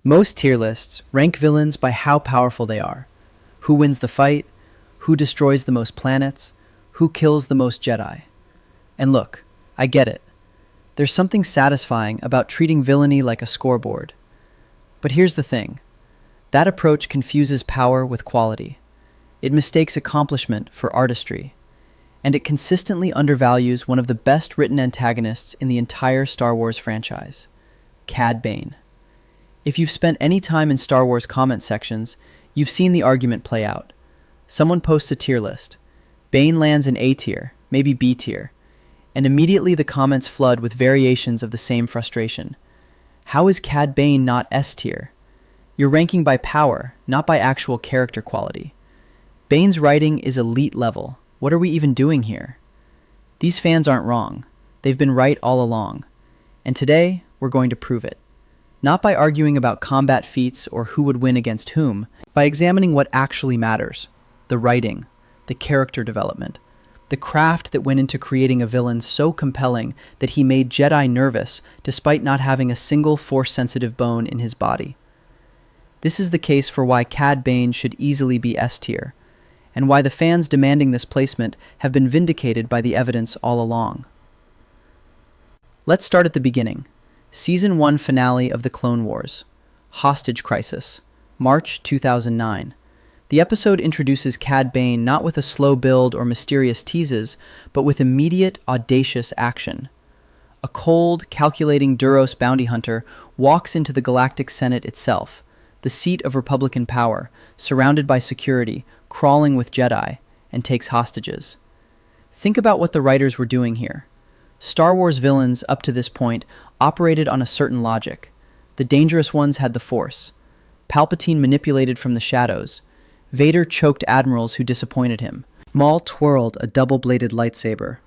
Most tier lists rank villains by how powerful they are. Who wins the fight? Who destroys the most planets? Who kills the most Jedi? And look, I get it. There's something satisfying about treating villainy like a scoreboard. But here's the thing. That approach confuses power with quality. It mistakes accomplishment for artistry. And it consistently undervalues one of the best written antagonists in the entire Star Wars franchise, Cad Bane. If you've spent any time in Star Wars comment sections, you've seen the argument play out. Someone posts a tier list. Bane lands in A tier, maybe B tier, and immediately the comments flood with variations of the same frustration. How is Cad Bane not S tier? You're ranking by power, not by actual character quality. Bane's writing is elite level. What are we even doing here? These fans aren't wrong. They've been right all along. And today, we're going to prove it. Not by arguing about combat feats or who would win against whom, by examining what actually matters. The writing, the character development, the craft that went into creating a villain so compelling that he made Jedi nervous despite not having a single Force-sensitive bone in his body. This is the case for why Cad Bane should easily be S tier, and why the fans demanding this placement have been vindicated by the evidence all along. Let's start at the beginning. Season 1 finale of The Clone Wars. Hostage Crisis. March 2009. The episode introduces Cad Bane not with a slow build or mysterious teases, but with immediate, audacious action. A cold, calculating Duros bounty hunter walks into the Galactic Senate itself, the seat of Republican power, surrounded by security, crawling with Jedi, and takes hostages. Think about what the writers were doing here. Star Wars villains, up to this point, operated on a certain logic. The dangerous ones had the Force. Palpatine manipulated from the shadows. Vader choked admirals who disappointed him. Maul twirled a double-bladed lightsaber.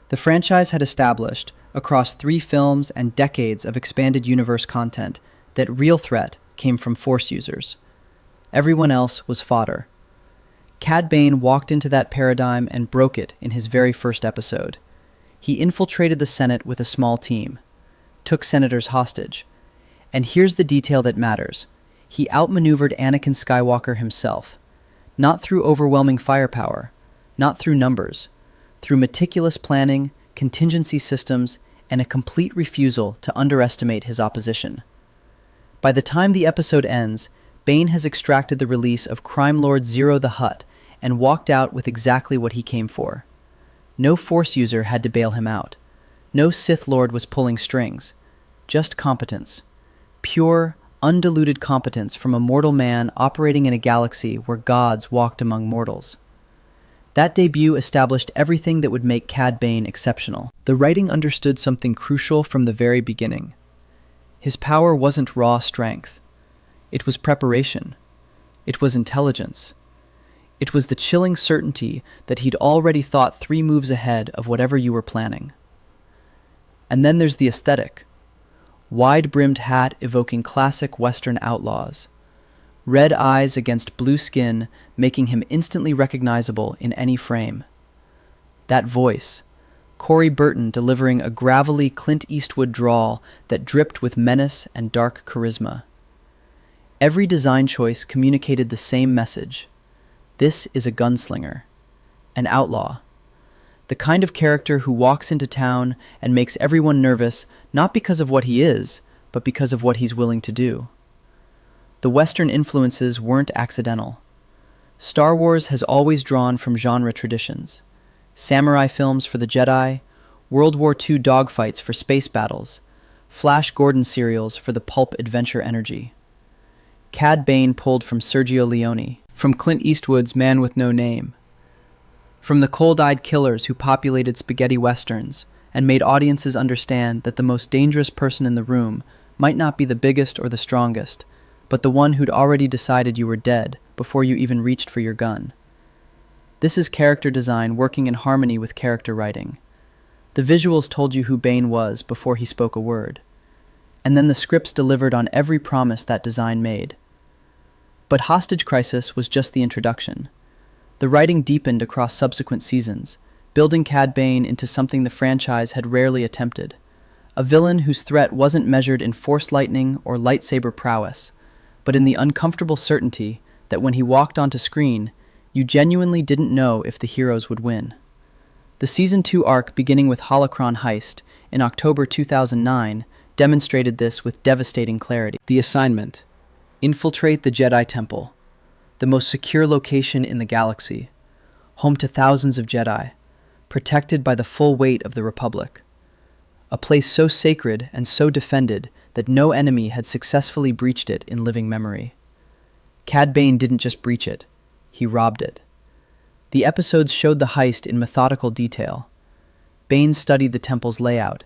The franchise had established, across 3 films and decades of expanded universe content, that real threat came from Force users. Everyone else was fodder. Cad Bane walked into that paradigm and broke it in his very first episode. He infiltrated the Senate with a small team, took senators hostage. And here's the detail that matters. He outmaneuvered Anakin Skywalker himself, not through overwhelming firepower, not through numbers, through meticulous planning, contingency systems, and a complete refusal to underestimate his opposition. By the time the episode ends, Bane has extracted the release of crime lord Zero the Hutt and walked out with exactly what he came for. No Force user had to bail him out. No Sith Lord was pulling strings. Just competence. Pure, undiluted competence from a mortal man operating in a galaxy where gods walked among mortals. That debut established everything that would make Cad Bane exceptional. The writing understood something crucial from the very beginning. His power wasn't raw strength. It was preparation. It was intelligence. It was the chilling certainty that he'd already thought 3 moves ahead of whatever you were planning. And then there's the aesthetic. Wide-brimmed hat evoking classic Western outlaws. Red eyes against blue skin making him instantly recognizable in any frame. That voice, Corey Burton delivering a gravelly Clint Eastwood drawl that dripped with menace and dark charisma. Every design choice communicated the same message. This is a gunslinger, an outlaw, the kind of character who walks into town and makes everyone nervous not because of what he is, but because of what he's willing to do. The Western influences weren't accidental. Star Wars has always drawn from genre traditions. Samurai films for the Jedi, World War II dogfights for space battles, Flash Gordon serials for the pulp adventure energy. Cad Bane pulled from Sergio Leone, from Clint Eastwood's Man with No Name, from the cold-eyed killers who populated spaghetti westerns and made audiences understand that the most dangerous person in the room might not be the biggest or the strongest, but the one who'd already decided you were dead before you even reached for your gun. This is character design working in harmony with character writing. The visuals told you who Bane was before he spoke a word, and then the scripts delivered on every promise that design made. But Hostage Crisis was just the introduction. The writing deepened across subsequent seasons, building Cad Bane into something the franchise had rarely attempted, A villain whose threat wasn't measured in force lightning or lightsaber prowess, but in the uncomfortable certainty that when he walked onto screen, you genuinely didn't know if the heroes would win. The Season 2 arc beginning with Holocron Heist in October 2009 demonstrated this with devastating clarity. The assignment: infiltrate the Jedi Temple, the most secure location in the galaxy, home to thousands of Jedi, protected by the full weight of the Republic. A place so sacred and so defended that no enemy had successfully breached it in living memory. Cad Bane didn't just breach it, he robbed it. The episodes showed the heist in methodical detail. Bane studied the temple's layout,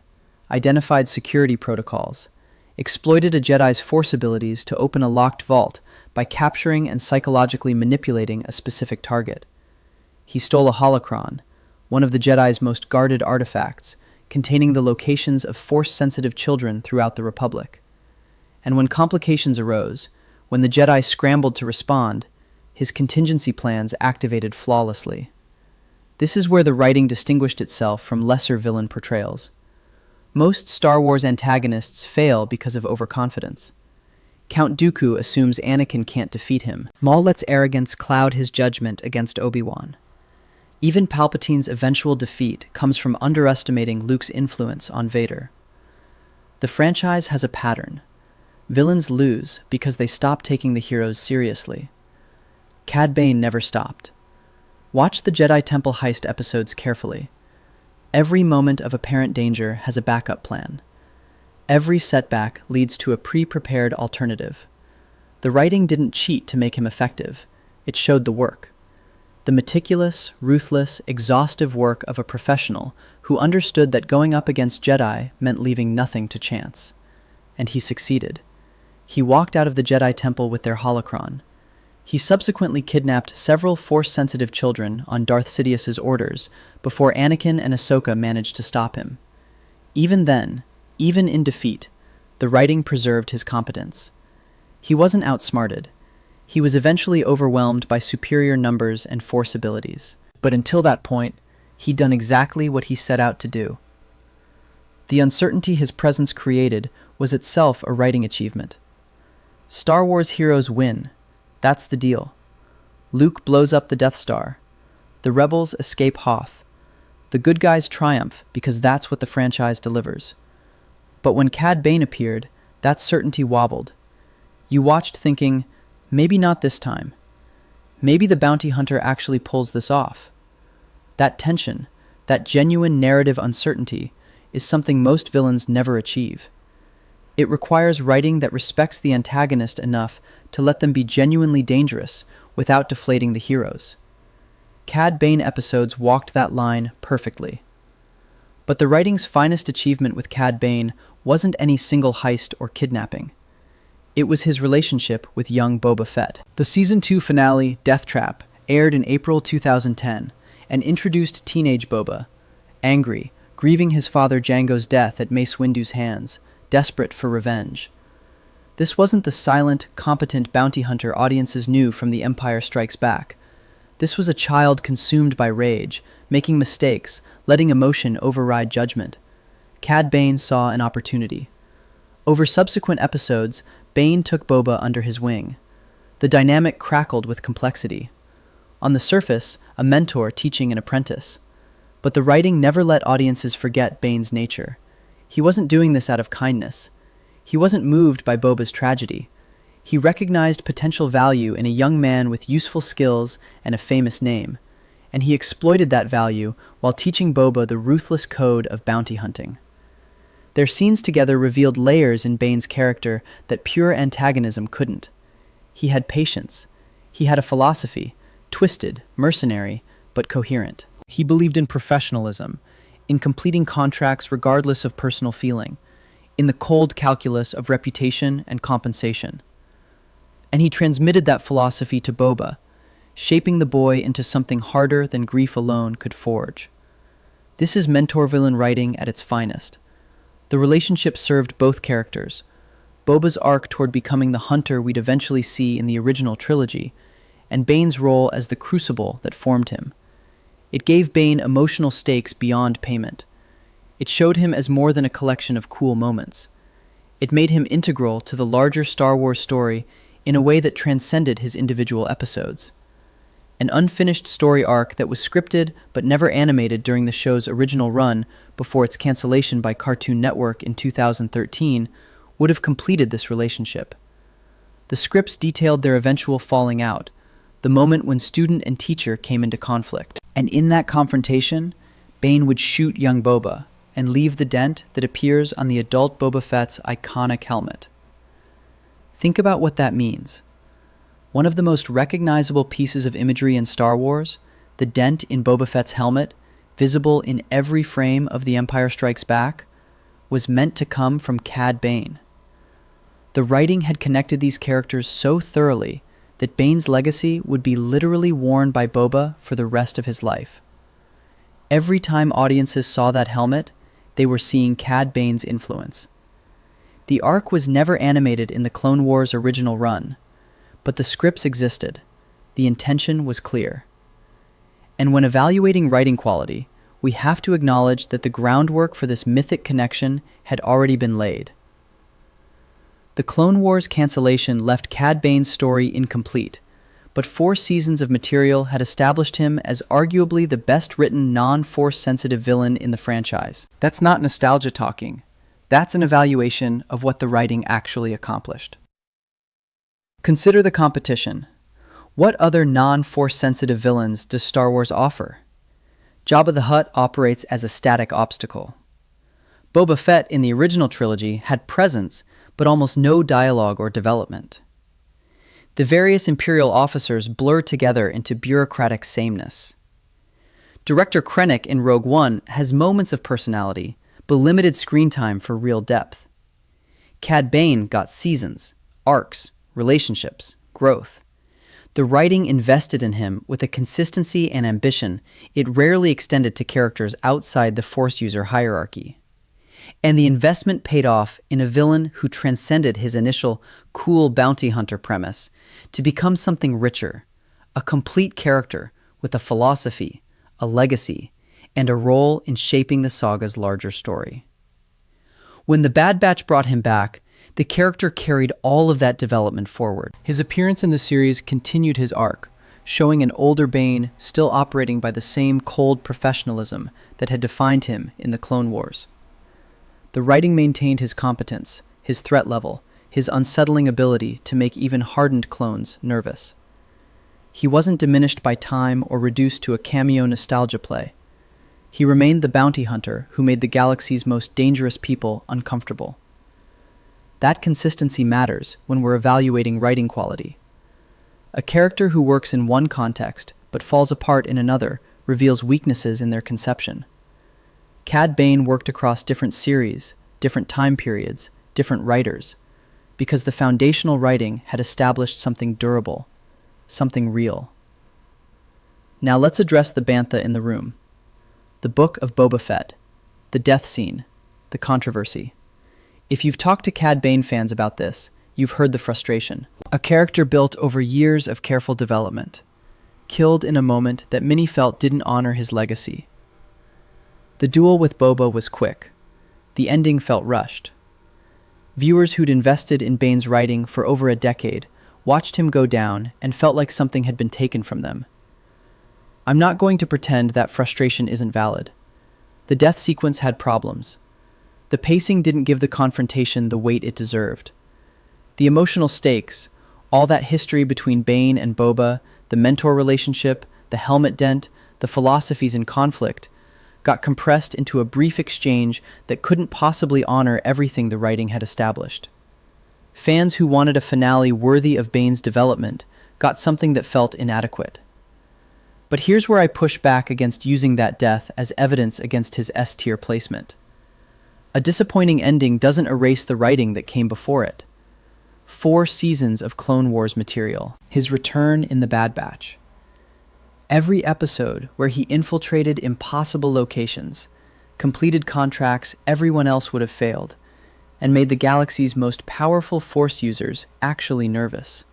identified security protocols, exploited a Jedi's force abilities to open a locked vault by capturing and psychologically manipulating a specific target. He stole a holocron, one of the Jedi's most guarded artifacts, containing the locations of force-sensitive children throughout the Republic. And when complications arose, when the Jedi scrambled to respond, his contingency plans activated flawlessly. This is where the writing distinguished itself from lesser villain portrayals. Most Star Wars antagonists fail because of overconfidence. Count Dooku assumes Anakin can't defeat him. Maul lets arrogance cloud his judgment against Obi-Wan. Even Palpatine's eventual defeat comes from underestimating Luke's influence on Vader. The franchise has a pattern. Villains lose because they stop taking the heroes seriously. Cad Bane never stopped. Watch the Jedi Temple heist episodes carefully. Every moment of apparent danger has a backup plan. Every setback leads to a pre-prepared alternative. The writing didn't cheat to make him effective. It showed the work. The meticulous, ruthless, exhaustive work of a professional who understood that going up against Jedi meant leaving nothing to chance. And he succeeded. He walked out of the Jedi Temple with their holocron. He subsequently kidnapped several Force-sensitive children on Darth Sidious's orders before Anakin and Ahsoka managed to stop him. Even then, even in defeat, the writing preserved his competence. He wasn't outsmarted. He was eventually overwhelmed by superior numbers and Force abilities. But until that point, he'd done exactly what he set out to do. The uncertainty his presence created was itself a writing achievement. Star Wars heroes win. That's the deal. Luke blows up the Death Star. The rebels escape Hoth. The good guys triumph because that's what the franchise delivers. But when Cad Bane appeared, that certainty wobbled. You watched thinking, maybe not this time. Maybe the bounty hunter actually pulls this off. That tension, that genuine narrative uncertainty, is something most villains never achieve. It requires writing that respects the antagonist enough to let them be genuinely dangerous without deflating the heroes. Cad Bane episodes walked that line perfectly. But the writing's finest achievement with Cad Bane wasn't any single heist or kidnapping. It was his relationship with young Boba Fett. The Season 2 finale, Death Trap, aired in April 2010 and introduced teenage Boba, angry, grieving his father Jango's death at Mace Windu's hands, desperate for revenge. This wasn't the silent, competent bounty hunter audiences knew from The Empire Strikes Back. This was a child consumed by rage, making mistakes, letting emotion override judgment. Cad Bane saw an opportunity. Over subsequent episodes, Bane took Boba under his wing. The dynamic crackled with complexity. On the surface, a mentor teaching an apprentice. But the writing never let audiences forget Bane's nature. He wasn't doing this out of kindness. He wasn't moved by Boba's tragedy. He recognized potential value in a young man with useful skills and a famous name, and he exploited that value while teaching Boba the ruthless code of bounty hunting. Their scenes together revealed layers in Bane's character that pure antagonism couldn't. He had patience. He had a philosophy, twisted, mercenary, but coherent. He believed in professionalism, in completing contracts regardless of personal feeling, in the cold calculus of reputation and compensation. And he transmitted that philosophy to Boba, shaping the boy into something harder than grief alone could forge. This is mentor-villain writing at its finest. The relationship served both characters. Boba's arc toward becoming the hunter we'd eventually see in the original trilogy, and Bane's role as the crucible that formed him. It gave Bane emotional stakes beyond payment. It showed him as more than a collection of cool moments. It made him integral to the larger Star Wars story in a way that transcended his individual episodes. An unfinished story arc that was scripted but never animated during the show's original run before its cancellation by Cartoon Network in 2013 would have completed this relationship. The scripts detailed their eventual falling out, the moment when student and teacher came into conflict. And in that confrontation, Bane would shoot young Boba and leave the dent that appears on the adult Boba Fett's iconic helmet. Think about what that means. One of the most recognizable pieces of imagery in Star Wars, the dent in Boba Fett's helmet, visible in every frame of The Empire Strikes Back, was meant to come from Cad Bane. The writing had connected these characters so thoroughly that Bane's legacy would be literally worn by Boba for the rest of his life. Every time audiences saw that helmet, they were seeing Cad Bane's influence. The arc was never animated in the Clone Wars original run, but the scripts existed. The intention was clear. And when evaluating writing quality, we have to acknowledge that the groundwork for this mythic connection had already been laid. The Clone Wars cancellation left Cad Bane's story incomplete, but 4 seasons of material had established him as arguably the best-written non-Force-sensitive villain in the franchise. That's not nostalgia talking. That's an evaluation of what the writing actually accomplished. Consider the competition. What other non-Force-sensitive villains does Star Wars offer? Jabba the Hutt operates as a static obstacle. Boba Fett in the original trilogy had presence, but almost no dialogue or development. The various Imperial officers blur together into bureaucratic sameness. Director Krennic in Rogue One has moments of personality, but limited screen time for real depth. Cad Bane got seasons, arcs, relationships, growth. The writing invested in him with a consistency and ambition it rarely extended to characters outside the Force user hierarchy. And the investment paid off in a villain who transcended his initial cool bounty hunter premise to become something richer, a complete character with a philosophy, a legacy, and a role in shaping the saga's larger story. When the Bad Batch brought him back, the character carried all of that development forward. His appearance in the series continued his arc, showing an older Bane still operating by the same cold professionalism that had defined him in the Clone Wars. The writing maintained his competence, his threat level, his unsettling ability to make even hardened clones nervous. He wasn't diminished by time or reduced to a cameo nostalgia play. He remained the bounty hunter who made the galaxy's most dangerous people uncomfortable. That consistency matters when we're evaluating writing quality. A character who works in one context but falls apart in another reveals weaknesses in their conception. Cad Bane worked across different series, different time periods, different writers, because the foundational writing had established something durable, something real. Now let's address the bantha in the room. The Book of Boba Fett, the death scene, the controversy. If you've talked to Cad Bane fans about this, you've heard the frustration. A character built over years of careful development, killed in a moment that many felt didn't honor his legacy. The duel with Boba was quick. The ending felt rushed. Viewers who'd invested in Bane's writing for over a decade watched him go down and felt like something had been taken from them. I'm not going to pretend that frustration isn't valid. The death sequence had problems. The pacing didn't give the confrontation the weight it deserved. The emotional stakes, all that history between Bane and Boba, the mentor relationship, the helmet dent, the philosophies in conflict, got compressed into a brief exchange that couldn't possibly honor everything the writing had established. Fans who wanted a finale worthy of Bane's development got something that felt inadequate. But here's where I push back against using that death as evidence against his S-tier placement. A disappointing ending doesn't erase the writing that came before it. 4 seasons of Clone Wars material. His return in the Bad Batch. Every episode where he infiltrated impossible locations, completed contracts everyone else would have failed, and made the galaxy's most powerful Force users actually nervous.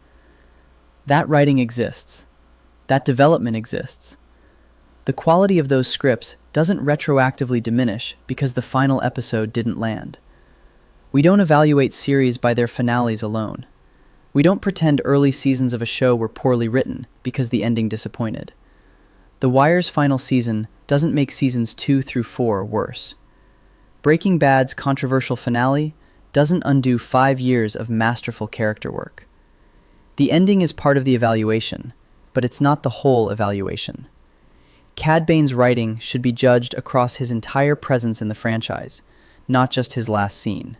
That writing exists. That development exists. The quality of those scripts doesn't retroactively diminish because the final episode didn't land. We don't evaluate series by their finales alone. We don't pretend early seasons of a show were poorly written because the ending disappointed. The Wire's final season doesn't make seasons 2 through 4 worse. Breaking Bad's controversial finale doesn't undo 5 years of masterful character work. The ending is part of the evaluation, but it's not the whole evaluation. Cad Bane's writing should be judged across his entire presence in the franchise, not just his last scene.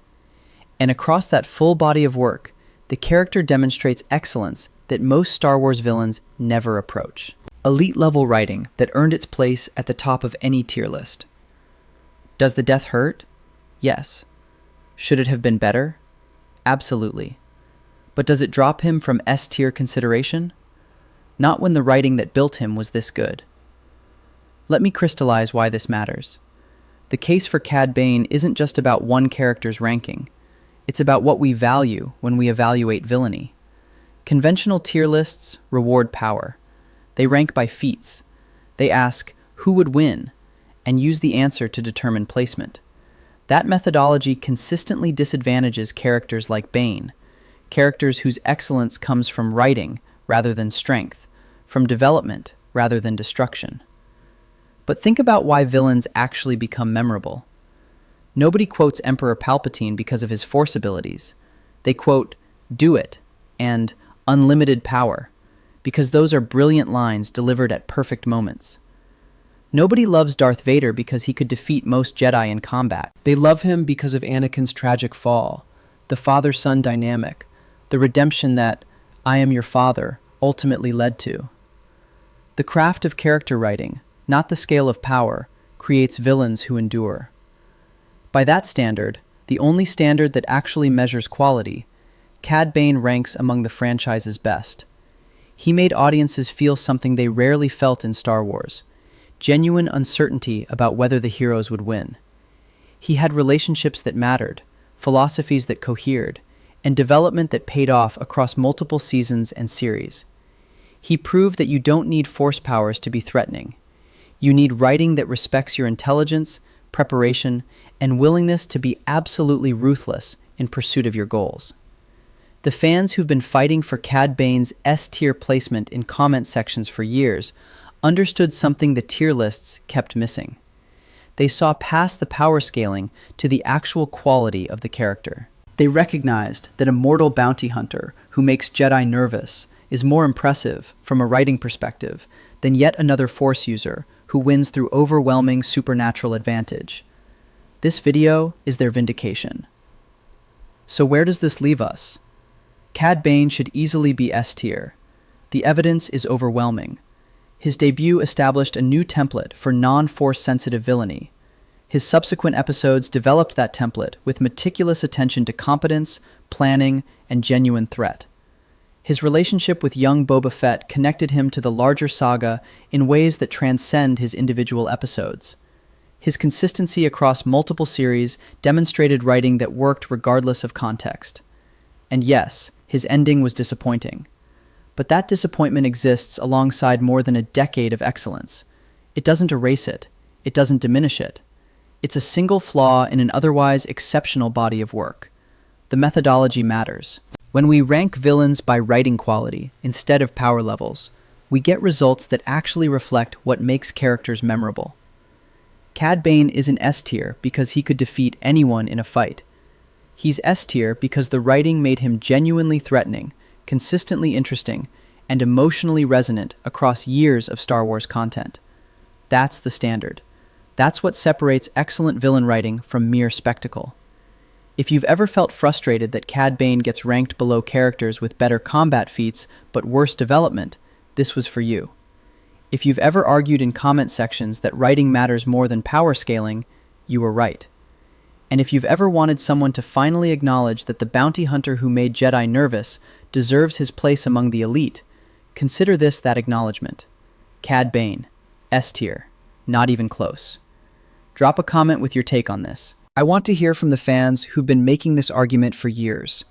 And across that full body of work, the character demonstrates excellence that most Star Wars villains never approach. Elite-level writing that earned its place at the top of any tier list. Does the death hurt? Yes. Should it have been better? Absolutely. But does it drop him from S-tier consideration? Not when the writing that built him was this good. Let me crystallize why this matters. The case for Cad Bane isn't just about one character's ranking. It's about what we value when we evaluate villainy. Conventional tier lists reward power. They rank by feats. They ask, who would win, and use the answer to determine placement. That methodology consistently disadvantages characters like Bane, characters whose excellence comes from writing rather than strength, from development rather than destruction. But think about why villains actually become memorable. Nobody quotes Emperor Palpatine because of his Force abilities. They quote, "Do it," and "unlimited power," because those are brilliant lines delivered at perfect moments. Nobody loves Darth Vader because he could defeat most Jedi in combat. They love him because of Anakin's tragic fall, the father-son dynamic, the redemption that "I am your father" ultimately led to. The craft of character writing, not the scale of power, creates villains who endure. By that standard, the only standard that actually measures quality, Cad Bane ranks among the franchise's best. He made audiences feel something they rarely felt in Star Wars: genuine uncertainty about whether the heroes would win. He had relationships that mattered, philosophies that cohered, and development that paid off across multiple seasons and series. He proved that you don't need force powers to be threatening. You need writing that respects your intelligence, preparation, and willingness to be absolutely ruthless in pursuit of your goals. The fans who've been fighting for Cad Bane's S-tier placement in comment sections for years understood something the tier lists kept missing. They saw past the power scaling to the actual quality of the character. They recognized that a mortal bounty hunter who makes Jedi nervous is more impressive from a writing perspective than yet another Force user who wins through overwhelming supernatural advantage. This video is their vindication. So where does this leave us? Cad Bane should easily be S-tier. The evidence is overwhelming. His debut established a new template for non-Force-sensitive villainy. His subsequent episodes developed that template with meticulous attention to competence, planning, and genuine threat. His relationship with young Boba Fett connected him to the larger saga in ways that transcend his individual episodes. His consistency across multiple series demonstrated writing that worked regardless of context. And yes, his ending was disappointing. But that disappointment exists alongside more than a decade of excellence. It doesn't erase it. It doesn't diminish it. It's a single flaw in an otherwise exceptional body of work. The methodology matters. When we rank villains by writing quality instead of power levels, we get results that actually reflect what makes characters memorable. Cad Bane isn't S-tier because he could defeat anyone in a fight. He's S-tier because the writing made him genuinely threatening, consistently interesting, and emotionally resonant across years of Star Wars content. That's the standard. That's what separates excellent villain writing from mere spectacle. If you've ever felt frustrated that Cad Bane gets ranked below characters with better combat feats but worse development, this was for you. If you've ever argued in comment sections that writing matters more than power scaling, you were right. And if you've ever wanted someone to finally acknowledge that the bounty hunter who made Jedi nervous deserves his place among the elite, consider this that acknowledgement. Cad Bane, S-tier, not even close. Drop a comment with your take on this. I want to hear from the fans who've been making this argument for years.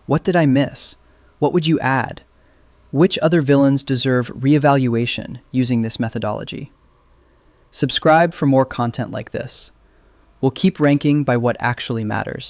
What did I miss? What would you add? Which other villains deserve reevaluation using this methodology? Subscribe for more content like this. We'll keep ranking by what actually matters.